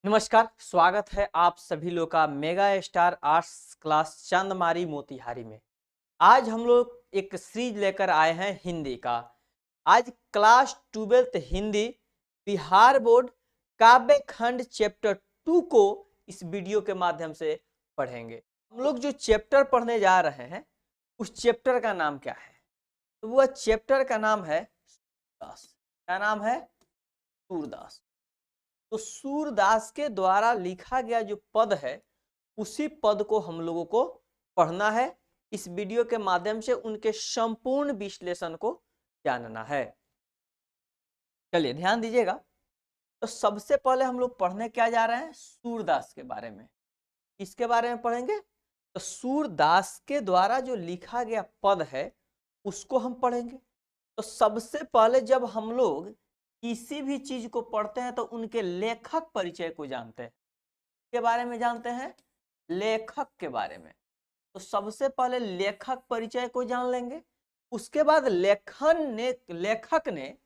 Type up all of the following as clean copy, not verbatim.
नमस्कार, स्वागत है आप सभी लोग का मेगा स्टार आर्ट्स क्लास चांदमारी मोतिहारी में। आज हम लोग एक सीरीज लेकर आए हैं हिंदी का। आज class 12th Hindi Bihar board काव्य खंड चैप्टर 2 को इस वीडियो के माध्यम से पढ़ेंगे। हम लोग जो चैप्टर पढ़ने जा रहे हैं उस चैप्टर का नाम क्या है? तो वह चैप्टर का नाम है सूरदास। क्या नाम है? सूरदास। तो सूरदास के द्वारा लिखा गया जो पद है उसी पद को हम लोगों को पढ़ना है। इस वीडियो के माध्यम से उनके संपूर्ण विश्लेषण को जानना है। चलिए ध्यान दीजिएगा। तो सबसे पहले हम लोग पढ़ने क्या जा रहे हैं? सूरदास के बारे में। किसके बारे में पढ़ेंगे? तो सूरदास के द्वारा जो लिखा गया पद है उसको हम पढ़ेंगे। तो सबसे पहले जब हम लोग किसी भी चीज को पढ़ते हैं तो उनके लेखक परिचय को जानते हैं। के बारे में जानते हैं? लेखक के बारे में। तो सबसे पहले लेखक परिचय को जान लेंगे। उसके बाद लेखक ने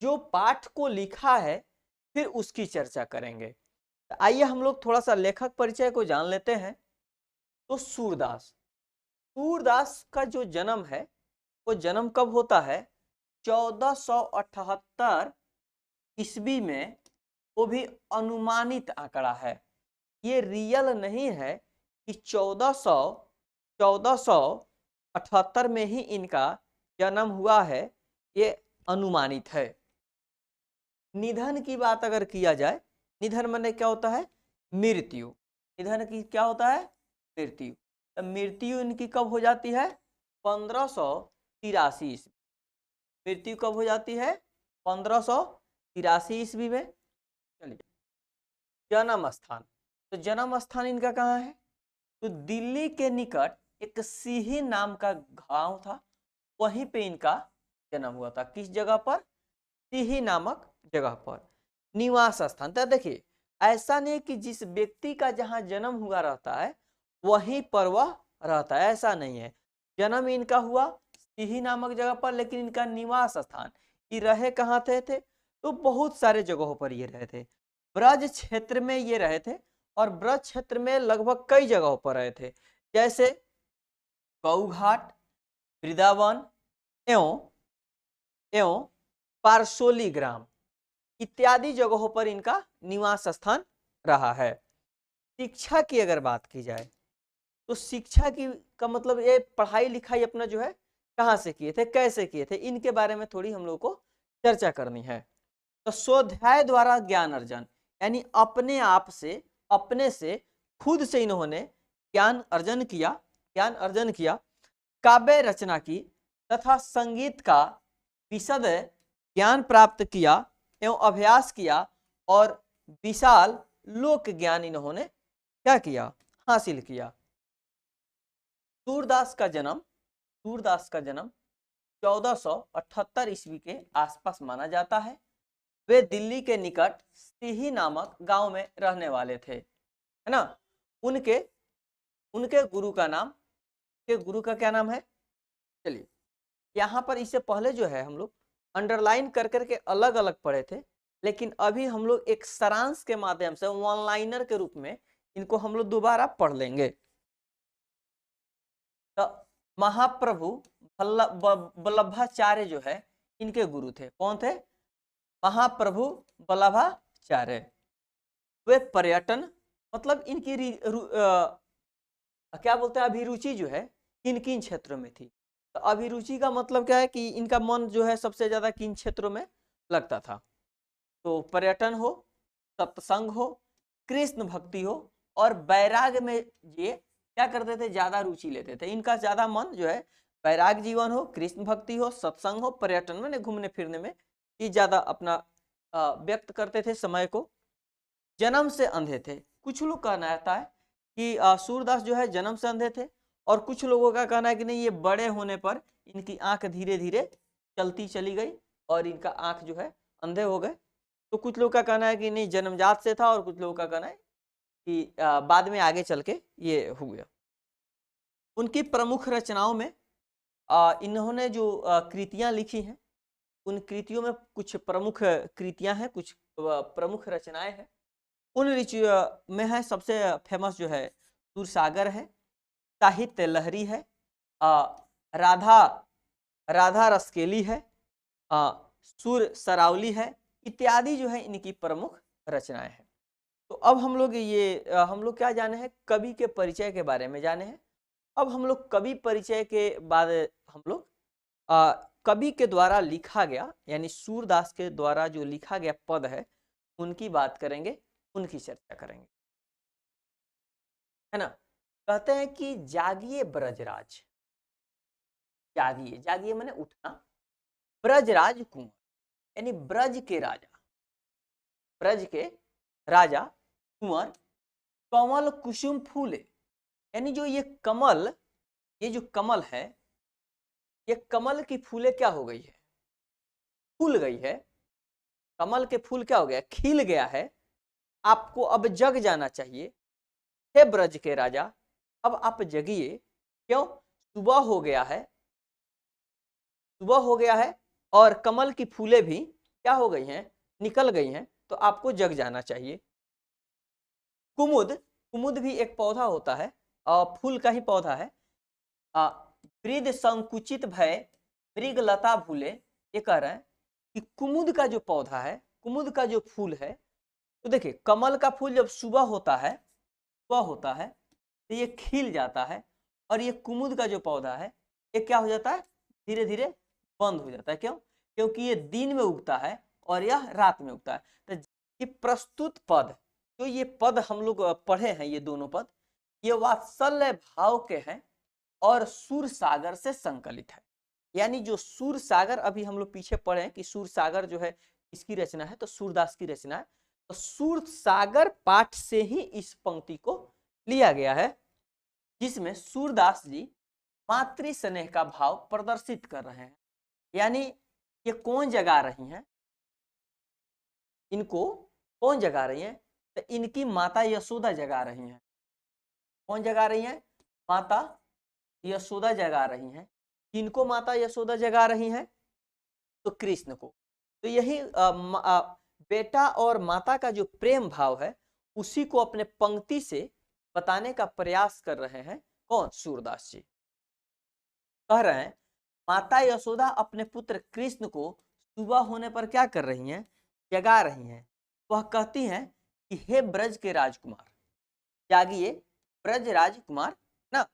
जो पाठ को लिखा है फिर उसकी चर्चा करेंगे। तो आइए हम लोग थोड़ा सा लेखक परिचय को जान लेते हैं। तो सूरदास का जो जन्म है वो जन्म कब होता है? 1478 ईस्वी में। वो भी अनुमानित आंकड़ा है, ये रियल नहीं है कि 1478 में ही इनका जन्म हुआ है, ये अनुमानित है। निधन की बात अगर किया जाए, निधन माने क्या होता है? मृत्यु। निधन की क्या होता है? मृत्यु। तो मृत्यु इनकी कब हो जाती है? 1583 ईस्वी। मृत्यु कब हो जाती है? 1583 ईस्वी में। चलिए जन्म स्थान। तो जन्म स्थान इनका कहाँ है? तो दिल्ली के निकट एक सीही नाम का गांव था, वहीं पे इनका जन्म हुआ था। किस जगह पर? सीही नामक जगह पर। निवास स्थान तो देखिए, ऐसा नहीं कि जिस व्यक्ति का जहां जन्म हुआ रहता है वहीं पर वह रहता है, ऐसा नहीं है। जन्म इनका हुआ सीही नामक जगह पर, लेकिन इनका निवास स्थान ये रहे कहाँ थे? तो बहुत सारे जगहों पर ये रहे थे। ब्रज क्षेत्र में ये रहे थे और ब्रज क्षेत्र में लगभग कई जगहों पर रहे थे, जैसे गौघाट, वृंदावन एवं पारसोली ग्राम इत्यादि जगहों पर इनका निवास स्थान रहा है। शिक्षा की अगर बात की जाए तो शिक्षा की का मतलब ये पढ़ाई लिखाई अपना जो है कहाँ से किए थे, कैसे किए थे, इनके बारे में थोड़ी हम लोग को चर्चा करनी है। तो स्वाध्याय द्वारा ज्ञान अर्जन, यानी अपने आप से, अपने से, खुद से इन्होंने ज्ञान अर्जन किया। काव्य रचना की तथा संगीत का विशद ज्ञान प्राप्त किया एवं अभ्यास किया और विशाल लोक ज्ञान इन्होंने क्या किया? हासिल किया। सूरदास का जन्म 1478 ईस्वी के आसपास माना जाता है। वे दिल्ली के निकट सीही नामक गांव में रहने वाले थे, है ना। उनके गुरु का क्या नाम है? चलिए यहाँ पर इससे पहले जो है हम लोग अंडरलाइन कर करके अलग अलग पढ़े थे, लेकिन अभी हम लोग एक सारांश के माध्यम से वन लाइनर के रूप में इनको हम लोग दोबारा पढ़ लेंगे। तो महाप्रभु वल्लभाचार्य जो है इनके गुरु थे। कौन थे? महाप्रभु वल्लभाचार्य। वे पर्यटन मतलब इनकी क्या बोलते हैं, अभिरुचि जो है किन किन क्षेत्रों में थी। तो अभिरुचि का मतलब क्या है कि इनका मन जो है सबसे ज्यादा किन क्षेत्रों में लगता था। तो पर्यटन हो, सत्संग हो, कृष्ण भक्ति हो और वैराग्य में ये क्या करते थे? ज्यादा रुचि लेते थे। इनका ज्यादा मन जो है वैराग्य जीवन हो, कृष्ण भक्ति हो, सत्संग हो, पर्यटन में घूमने फिरने में ये ज्यादा अपना व्यक्त करते थे समय को। जन्म से अंधे थे। कुछ लोग कहना रहता है कि सूरदास जो है जन्म से अंधे थे, और कुछ लोगों का कहना है कि नहीं, ये बड़े होने पर इनकी आंख धीरे धीरे चलती चली गई और इनका आंख जो है अंधे हो गए। तो कुछ लोग का कहना है कि नहीं, जन्मजात से था, और कुछ लोगों का कहना है कि बाद में आगे चल के ये हो गया। उनकी प्रमुख रचनाओं में इन्होंने जो कृतियां लिखी हैं उन कृतियों में कुछ प्रमुख कृतियां हैं, कुछ प्रमुख रचनाएं हैं। उन ऋषियों में है सबसे फेमस जो है सूरसागर है, साहित्य लहरी है, राधा राधा रसकेली है, सुर सरावली है, इत्यादि जो है इनकी प्रमुख रचनाएं हैं। तो अब हम लोग हम लोग क्या जाने हैं, कवि के परिचय के बारे में जाने हैं। अब हम लोग कवि परिचय के बाद हम लोग कवि के द्वारा लिखा गया यानी सूरदास के द्वारा जो लिखा गया पद है उनकी बात करेंगे, उनकी चर्चा करेंगे, है ना। कहते हैं कि जागिए ब्रजराज, जागिए, जागिए माने उठना, ब्रजराज कुंवर यानी ब्रज के राजा, ब्रज के राजा कुंवर, कमल कुसुम फूले यानी जो ये कमल, ये जो कमल है, ये कमल की फूले क्या हो गई है, फूल गई है। कमल के फूल क्या हो गया, खिल गया है। आपको अब जग जाना चाहिए, हे ब्रज के राजा, अब आप जगिए। क्यों, सुबह हो गया है, सुबह हो गया है और कमल की फूले भी क्या हो गई हैं, निकल गई हैं, तो आपको जग जाना चाहिए। कुमुद, कुमुद भी एक पौधा होता है और फूल का ही पौधा है। वृद्ध संकुचित भय मृग लता भूले, ये कह रहे हैं कि कुमुद का जो पौधा है, कुमुद का जो फूल है, तो देखिए कमल का फूल जब सुबह होता है, सुबह होता है तो ये खिल जाता है, और ये कुमुद का जो पौधा है ये क्या हो जाता है, धीरे धीरे बंद हो जाता है। क्यों, क्योंकि ये दिन में उगता है और यह रात में उगता है। तो ये प्रस्तुत पद, जो ये पद हम लोग पढ़े हैं, ये दोनों पद, ये वात्सल्य भाव के हैं और सूर सागर से संकलित है। यानी जो सूर सागर अभी हम लोग पीछे पढ़े हैं कि सूर सागर जो है इसकी रचना है, तो सूरदास की रचना है, तो सूर सागर पाठ से ही इस पंक्ति को लिया गया है, जिसमें सूरदास जी मातृ स्नेह का भाव प्रदर्शित कर रहे हैं। यानी ये कौन जगा रही हैं, इनको कौन जगा रही हैं, तो इनकी माता यशोदा जगा रही हैं। कौन जगा रही हैं, माता यशोदा जगा रही हैं। किनको माता यशोदा जगा रही हैं, तो कृष्ण को। तो यही बेटा और माता का जो प्रेम भाव है उसी को अपने पंक्ति से बताने का प्रयास कर रहे हैं कौन, सूरदास जी। कह रहे हैं माता यशोदा अपने पुत्र कृष्ण को सुबह होने पर क्या कर रही हैं, जगा रही हैं। वह कहती हैं कि हे ब्रज के राजकुमार, जागिए ब्रज राजकुमार ना,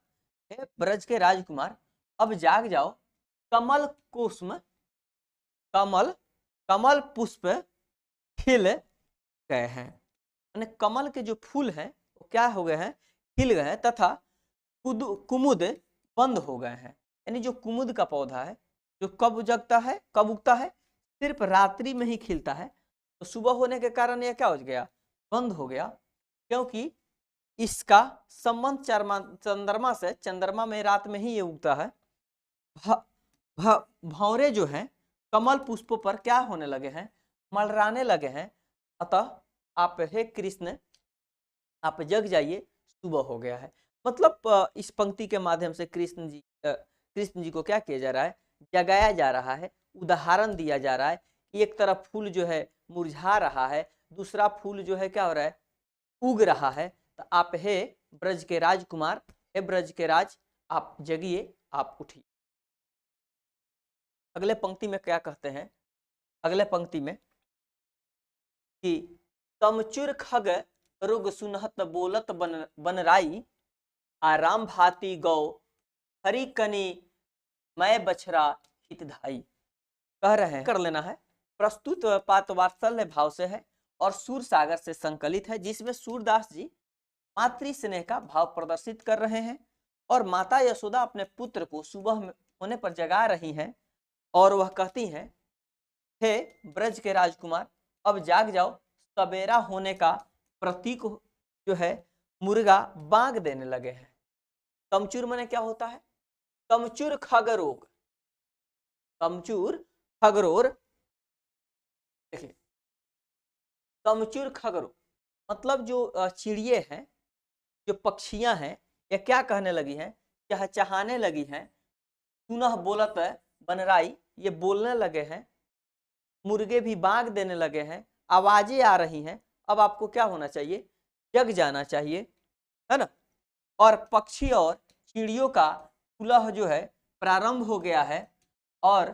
हे ब्रज के राजकुमार अब जाग जाओ, कमल कुसुम, कमल कमल पुष्प खिल गए हैं। यानी कमल के जो फूल हैं वो क्या हो गए हैं, खिल गए हैं, तथा कुमुद बंद हो गए हैं। यानी जो कुमुद का पौधा है जो कब जगता है, कब उगता है, सिर्फ रात्रि में ही खिलता है, तो सुबह होने के कारण यह क्या हो गया, बंद हो गया। क्योंकि इसका संबंध चंद्रमा से, चंद्रमा में रात में ही ये उगता है। भंवरे जो हैं कमल पुष्पों पर क्या होने लगे हैं, मलराने लगे हैं। अतः आप हे कृष्ण आप जग जाइए, सुबह हो गया है। मतलब इस पंक्ति के माध्यम से कृष्ण जी को क्या किया जा रहा है, जगाया जा रहा है, उदाहरण दिया जा रहा है। एक तरफ फूल जो है मुरझा रहा है, दूसरा फूल जो है क्या हो रहा है, उग रहा है। तो आप हे ब्रज के राजकुमार, हे ब्रज के राज, आप जगिए, आप उठिए। अगले पंक्ति में क्या कहते हैं, अगले पंक्ति में कि तमचुर खग रुग सुनहत बोलत बनराई, आराम भाती गौ हरि कनी मैं बछरा हितधाई। कह रहे हैं, कर लेना है, प्रस्तुत पात वात्सल्य भाव से है और सूर सागर से संकलित है, जिसमें सूरदास जी मातृ स्नेह का भाव प्रदर्शित कर रहे हैं। और माता यशोदा अपने पुत्र को सुबह होने पर जगा रही हैं और वह कहती हैं, हे ब्रज के राजकुमार अब जाग जाओ, सवेरा होने का प्रतीक जो है मुर्गा बांग देने लगे हैं। तमचूर माने क्या होता है, तमचूर खगरोग, तमचूर खगरोर, देखिए तमचूर खगरोग मतलब जो चिड़िए हैं, जो पक्षियां हैं, ये क्या कहने लगी हैं, चहचहाने लगी हैं। सुनह बोलत बनराई, ये बोलने लगे हैं। मुर्गे भी बांग देने लगे हैं, आवाजें आ रही हैं। अब आपको क्या होना चाहिए, जग जाना चाहिए, है ना। और पक्षी और चिड़ियों का कुलह जो है प्रारंभ हो गया है। और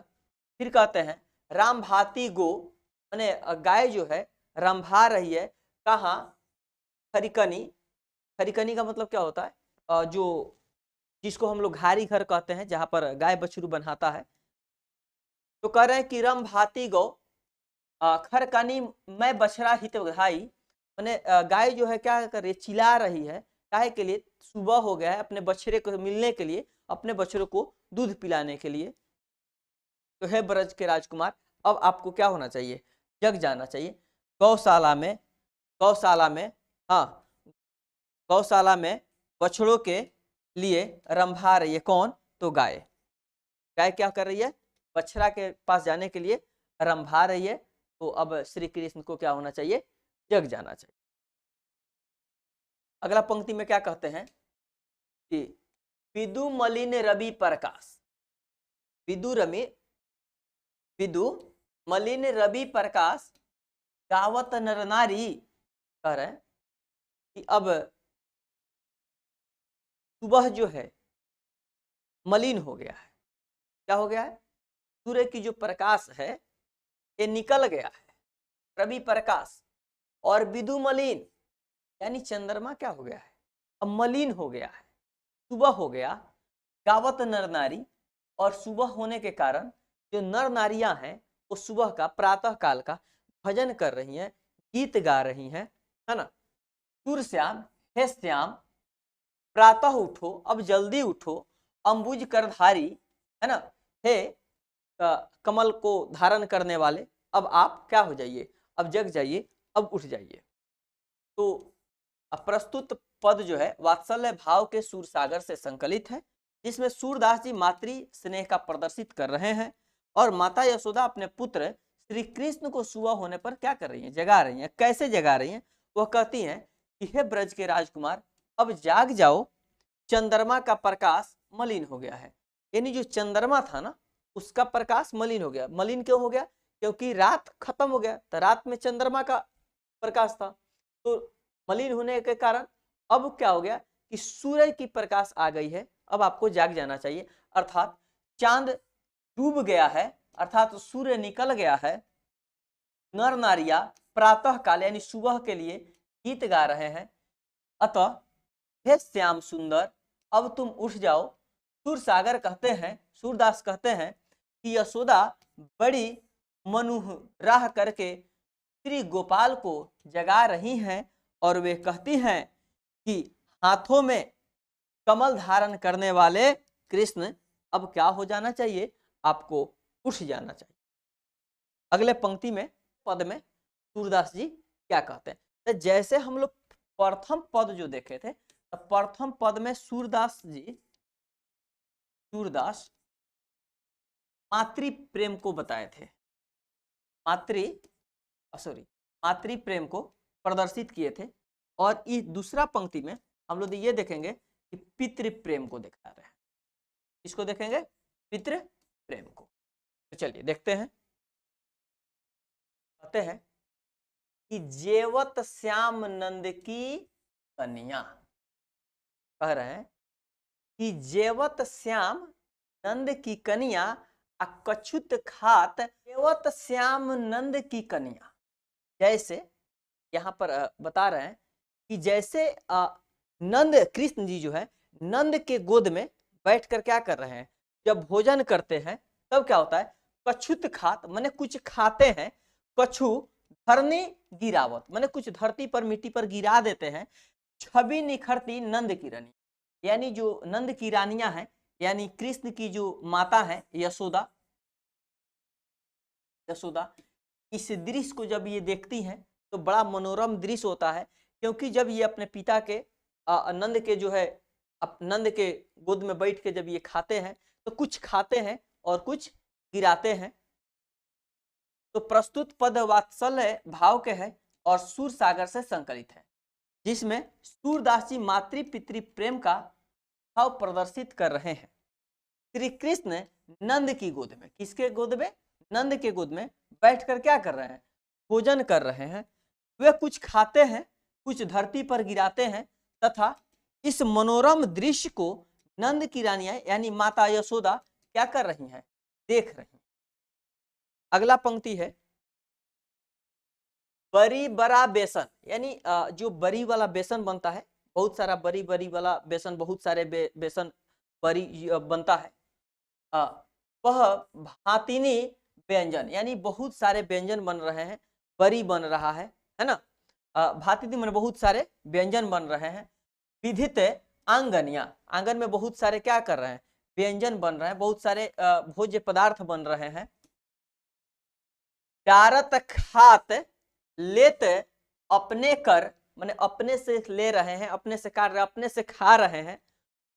फिर कहते हैं राम भाती गो, माने गाय जो है रंभा रही है, कहाँ, खरिकनी। खरिकनी का मतलब क्या होता है, जो जिसको हम लोग घारी घर कहते हैं, जहां पर गाय बछरू बन्हाता है। तो कह रहे हैं कि रम भाती गौ खरकनी मैं बछड़ा हित घाई, मैंने गाय जो है क्या कर रही है, चिल्ला रही है, काहे के लिए, सुबह हो गया है, अपने बछड़े को मिलने के लिए, अपने बछड़ों को दूध पिलाने के लिए। तो है ब्रज के राजकुमार, अब आपको क्या होना चाहिए, जग जाना चाहिए। गौशाला में, गौशाला में, हाँ, गौशाला में बछड़ों के लिए रंभा रही है, कौन, तो गाय। गाय क्या कर रही है, बछड़ा के पास जाने के लिए रंभा रही है। तो अब श्री कृष्ण को क्या होना चाहिए, जग जाना चाहिए। अगला पंक्ति में क्या कहते हैं कि विदु मलिन रवि प्रकाश, विदु मलिन रवि प्रकाश गावत नर नारी, कह रहे हैं कि अब सुबह जो है मलिन हो गया है। क्या हो गया है, सूर्य की जो प्रकाश है ये निकल गया है, रवि प्रकाश। और विदु मलिन यानी चंद्रमा क्या हो गया है, अब मलिन हो गया है, सुबह हो गया। गावत नर नारी, और सुबह होने के कारण जो नर नारियां हैं वो सुबह का, प्रातः काल का भजन कर रही हैं, गीत गा रही हैं, है ना। सूर श्याम, हे श्याम, प्रातः उठो, अब जल्दी उठो, अंबुज करधारी, है ना, हे कमल को धारण करने वाले, अब आप क्या हो जाइए, अब जग जाइए, अब उठ जाइए। तो प्रस्तुत पद जो है वात्सल्य भाव के सूर सागर से संकलित है, जिसमें सूरदास जी मातृ स्नेह का प्रदर्शित कर रहे हैं। और माता यशोदा अपने पुत्र श्री कृष्ण को सुबह होने पर क्या कर रही हैं, जगा रही हैं। कैसे जगा रही हैं, वह कहती हैं कि हे ब्रज के राजकुमार, अब जाग जाओ, चंद्रमा का प्रकाश मलिन हो गया है। यानी जो चंद्रमा था ना, उसका प्रकाश मलिन हो गया। मलिन क्यों हो गया, क्योंकि रात खत्म हो गया, तो रात में चंद्रमा का प्रकाश था, तो मलिन होने के कारण अब क्या हो गया कि सूर्य की प्रकाश आ गई है, अब आपको जाग जाना चाहिए। अर्थात चांद डूब गया है, अर्थात सूर्य निकल गया है। नर नारिया प्रातः काल यानी सुबह के लिए गीत गा रहे हैं। अतः हे श्याम सुंदर, अब तुम उठ जाओ। सूर सागर कहते हैं, सूरदास कहते हैं कि यशोदा बड़ी मनुराह करके श्री गोपाल को जगा रही हैं, और वे कहती हैं कि हाथों में कमल धारण करने वाले कृष्ण, अब क्या हो जाना चाहिए, आपको उठ जाना चाहिए। अगले पंक्ति में, पद में सूरदास जी क्या कहते हैं, तो जैसे हम लोग प्रथम पद जो देखे थे, तो प्रथम पद में सूरदास मातृ प्रेम को बताए थे, मातृ प्रेम को प्रदर्शित किए थे। और इस दूसरा पंक्ति में हम लोग ये देखेंगे कि पितृ प्रेम को दिखा रहे हैं। इसको देखेंगे, पितृ प्रेम को। तो चलिए देखते हैं। कहते हैं कि जेवत श्याम नंद की कन्या, कह रहे हैं कि जेवत श्याम नंद की कन्या अकछुत खात जेवत श्याम नंद की कन्या। जैसे यहाँ पर बता रहे हैं कि जैसे नंद कृष्ण जी जो है नंद के गोद में बैठकर क्या कर रहे हैं, जब भोजन करते हैं तब क्या होता है, कछुत खात माने कुछ खाते हैं, कछु धरनी गिरावत माने कुछ धरती पर मिट्टी पर गिरा देते हैं। छवि निखरती नंद की रानी, यानी जो नंद की रानियां हैं, यानी कृष्ण की जो माता है यशोदा, इस दृश्य को जब ये देखती हैं तो बड़ा मनोरम दृश्य होता है। क्योंकि जब ये अपने पिता के नंद के जो है नंद के गोद में बैठ के जब ये खाते हैं तो कुछ खाते हैं और कुछ गिराते हैं। तो प्रस्तुत पद वात्सल्य भाव के है और सूर सागर से संकलित है, जिसमें सूरदास जी मातृ पितृ प्रेम का भाव प्रदर्शित कर रहे हैं। श्री कृष्ण नंद की गोद में, किसके गोद में, नंद के गोद में बैठकर क्या कर रहे हैं, भोजन कर रहे हैं। वे कुछ खाते हैं, कुछ धरती पर गिराते हैं तथा इस मनोरम दृश्य को नंद की रानियां यानी माता यशोदा क्या कर रही हैं, देख रही हैं। अगला पंक्ति है बरी बड़ा बेसन, यानी जो बरी वाला बेसन बनता है, बहुत सारा बरी बरी वाला बेसन, बहुत सारे बेसन बरी बनता है, वह भातिनी व्यंजन, यानी बहुत सारे व्यंजन बन रहे हैं, बरी बन रहा है ना, भातिनी में बहुत सारे व्यंजन बन रहे हैं। विधित आंगनिया, आंगन में बहुत सारे क्या कर रहे हैं, व्यंजन बन रहे हैं, बहुत सारे भोज्य पदार्थ बन रहे हैं। डारत खात लेत अपने कर, माने अपने से ले रहे हैं, अपने से काट रहे, अपने से खा रहे हैं।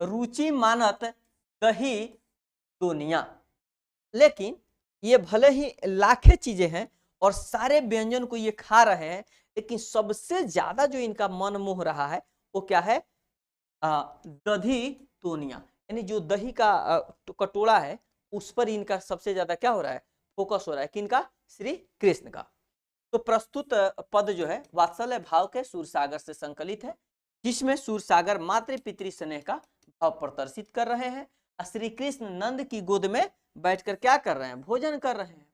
रुचि मानत दही दुनिया, लेकिन ये भले ही लाखे चीजें हैं और सारे व्यंजन को ये खा रहे हैं, लेकिन सबसे ज्यादा जो इनका मन मोह रहा है वो क्या है, दधी तोनिया, यानी जो दही का कटोरा है उस पर इनका सबसे ज्यादा क्या हो रहा है, फोकस हो रहा है, किनका, श्री कृष्ण का। तो प्रस्तुत पद जो है वात्सल्य भाव के सूरसागर से संकलित है, जिसमें सूरसागर मातृ पितृ स्नेह का भाव प्रदर्शित कर रहे हैं। श्री कृष्ण नंद की गोद में बैठकर क्या कर रहे हैं, भोजन कर रहे हैं।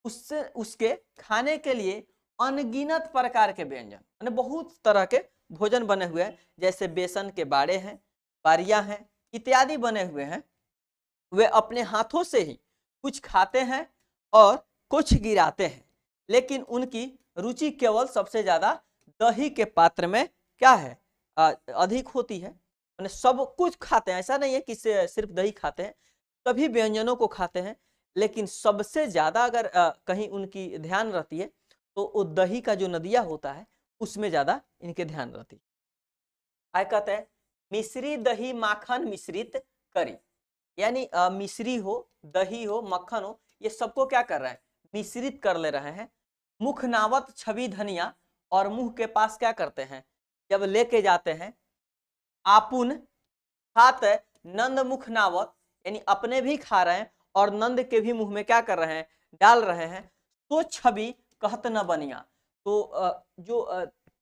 उससे उसके खाने के लिए अनगिनत प्रकार के व्यंजन, यानी बहुत तरह के भोजन बने हुए हैं, जैसे बेसन के बाड़े हैं, बारियां हैं इत्यादि बने हुए हैं। वे अपने हाथों से ही कुछ खाते हैं और कुछ गिराते हैं, लेकिन उनकी रुचि केवल सबसे ज्यादा दही के पात्र में क्या है, अधिक होती है। मैंने सब कुछ खाते हैं, ऐसा नहीं है कि सिर्फ दही खाते हैं, सभी व्यंजनों को खाते हैं, लेकिन सबसे ज्यादा अगर कहीं उनकी ध्यान रहती है तो वो दही का जो नदिया होता है उसमें ज्यादा इनके ध्यान रहती है। आय कहते हैं मिश्री दही माखन मिश्रित करी, यानी मिश्री हो, दही हो, मक्खन हो, ये सबको क्या कर रहे हैं, मिश्रित कर ले रहे हैं। मुख नावत छवि धनिया, और मुंह के पास क्या करते हैं, जब लेके जाते हैं, आपुन खात नंद मुख नावत, यानी अपने भी खा रहे हैं और नंद के भी मुंह में क्या कर रहे हैं, डाल रहे हैं। तो छवि कहत न बनिया, तो जो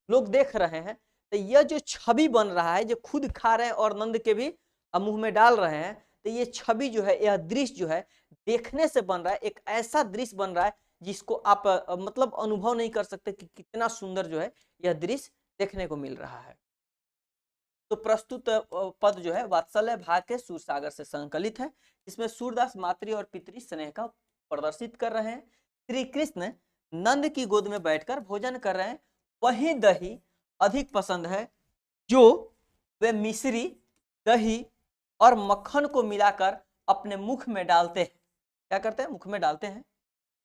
लोग देख रहे हैं, तो यह जो छवि बन रहा है, जो खुद खा रहे हैं और नंद के भी मुंह में डाल रहे हैं, तो ये छवि जो है, यह दृश्य जो है देखने से बन रहा है, एक ऐसा दृश्य बन रहा है जिसको आप मतलब अनुभव नहीं कर सकते कि कितना सुंदर जो है यह दृश्य देखने को मिल रहा है। तो प्रस्तुत पद जो है वात्सल्य भाग के सूरसागर से संकलित है, इसमें सूरदास मातृ और पितृ स्नेह का प्रदर्शित कर रहे हैं। श्री कृष्ण नंद की गोद में बैठकर भोजन कर रहे हैं, वही दही अधिक पसंद है जो वे मिश्री, दही और मक्खन को मिलाकर अपने मुख में डालते हैं, क्या करते हैं, मुख में डालते हैं।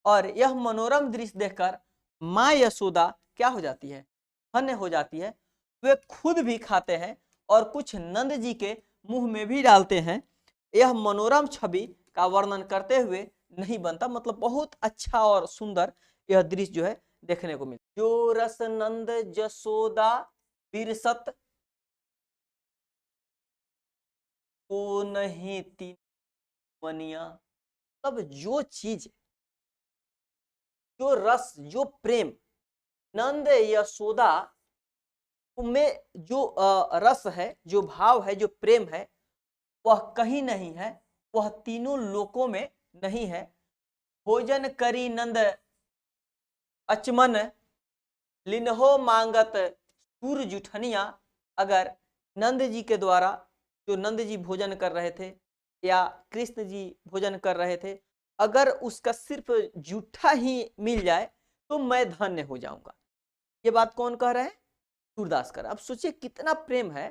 और यह मनोरम दृश्य देखकर माँ यशोदा क्या हो जाती है, धन्य हो जाती है। वे खुद भी खाते हैं और कुछ नंद जी के मुंह में भी डालते हैं। यह मनोरम छवि का वर्णन करते हुए नहीं बनता, मतलब बहुत अच्छा और सुंदर यह दृश्य जो है देखने को मिलता। जो रस नंद जसोदा बिरसत को नहीं तीन बनिया, तब जो चीज, जो रस, जो प्रेम नंद यशोदा में जो रस है, जो भाव है, जो प्रेम है, वह कहीं नहीं है, वह तीनों लोकों में नहीं है। भोजन करी नंद अचमन लिन्हो मांगत सूर जुठनिया, अगर नंद जी के द्वारा, जो नंद जी भोजन कर रहे थे या कृष्ण जी भोजन कर रहे थे, अगर उसका सिर्फ जूठा ही मिल जाए तो मैं धन्य हो जाऊंगा। ये बात कौन कह रहे हैं, सूरदास कर। अब सोचिए कितना प्रेम है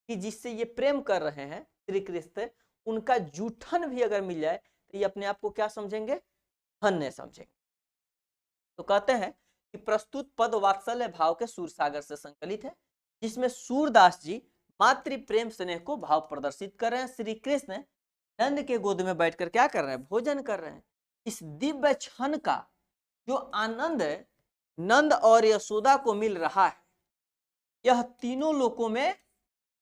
कि जिससे ये प्रेम कर रहे हैं श्री कृष्ण, उनका जूठन भी अगर मिल जाए तो ये अपने आप को क्या समझेंगे, धन्य समझेंगे। तो कहते हैं कि प्रस्तुत पद वात्सल्य भाव के सूरसागर से संकलित है, जिसमें सूरदास जी मातृ प्रेम स्नेह को भाव प्रदर्शित कर रहे हैं। श्री कृष्ण नंद के गोद में बैठकर क्या कर रहे हैं, भोजन कर रहे हैं। इस दिव्य क्षण का जो आनंद नंद और यशोदा को मिल रहा है, यह तीनों लोकों में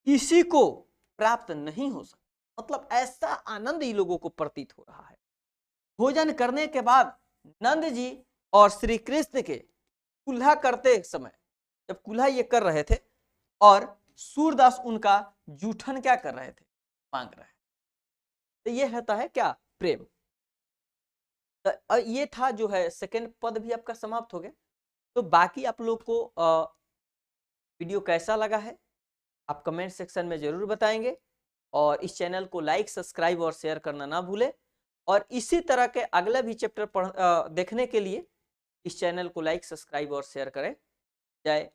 किसी को प्राप्त नहीं हो सकता। मतलब ऐसा आनंद ही लोगों को प्रतीत हो रहा है। भोजन करने के बाद नंद जी और श्री कृष्ण के कुल्हा करते समय जब कुल्हा ये कर रहे थे और सूरदास उनका जूठन क्या कर रहे थे, मांग रहे हैं। तो ये होता है क्या, प्रेम। तो ये था जो है सेकंड पद भी आपका समाप्त हो गया। तो बाकी आप लोग को वीडियो कैसा लगा है आप कमेंट सेक्शन में जरूर बताएंगे, और इस चैनल को लाइक सब्सक्राइब और शेयर करना ना भूलें। और इसी तरह के अगले भी चैप्टर देखने के लिए इस चैनल को लाइक सब्सक्राइब और शेयर करें। जय